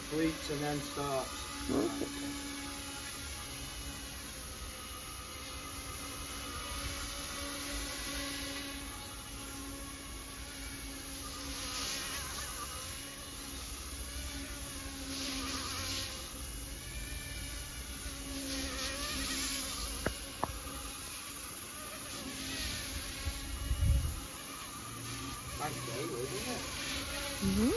completes and then starts. Okay. Nice day, isn't it? Mm-hmm.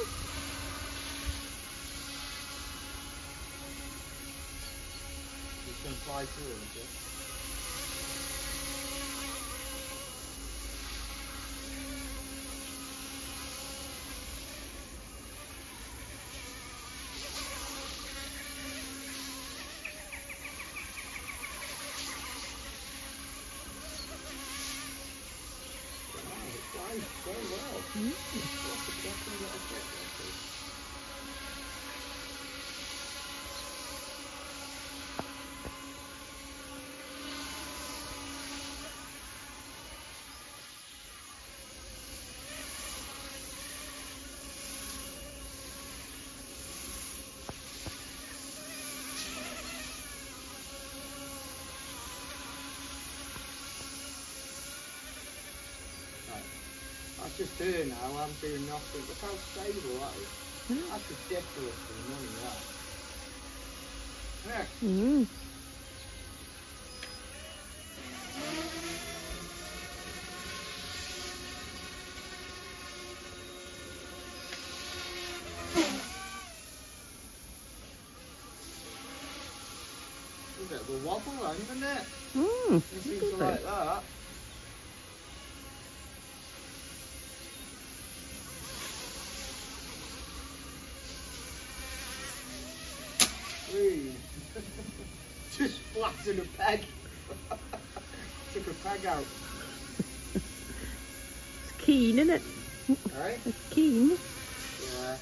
It's going to fly through, isn't it? Wow, it flies so well. What's the best thing that I get? That's just here now, I'm doing nothing. Look how stable that is. That's ridiculous for the money, that. Yeah. Mm-hmm. A bit of a wobble, isn't it? Mm. It seems to like that. Just flattened a peg. Took a peg out. It's keen, isn't it? Right? It's keen. Yeah.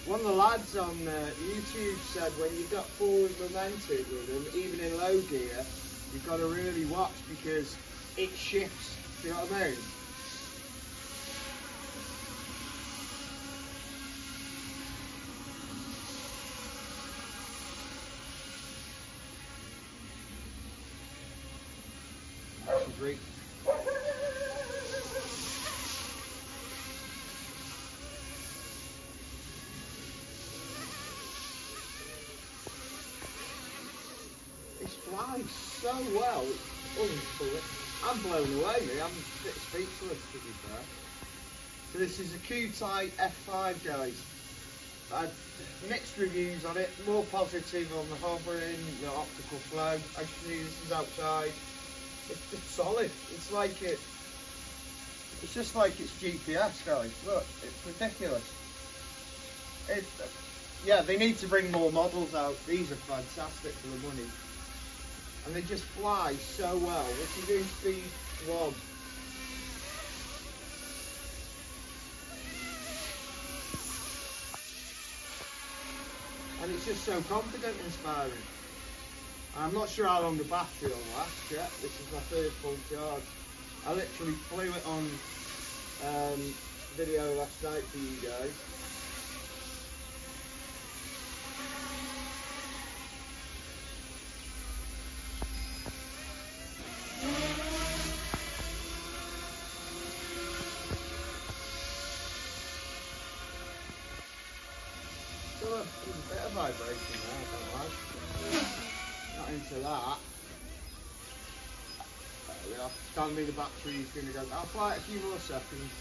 One of the lads on YouTube said when you've got forward momentum with them, even in low gear, you've got to really watch because it shifts. Do you know what I mean? Great. It flies so well. I'm blown away, me. I'm a bit speechless, to be fair. So this is a Kootai F05, guys. I've mixed reviews on it. More positive on the hovering, the optical flow. As you can see, this is outside. It's just solid. It's like it. It's just like it's GPS, guys. Look, it's ridiculous. Yeah, they need to bring more models out. These are fantastic for the money, and they just fly so well. If you do speed 1, and it's just so confident inspiring. I'm not sure how long the battery will last yet. This is my first full charge. I literally flew it on video last night for you guys. So there's a bit of vibration there, I don't like. Not into that. There we are. Tell me the battery's going to go. I'll fly it a few more seconds.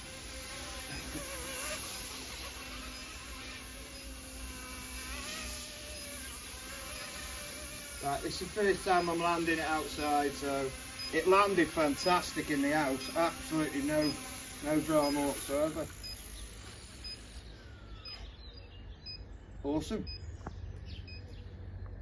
Right, this is the first time I'm landing it outside, so it landed fantastic in the house. Absolutely no drama whatsoever. Awesome.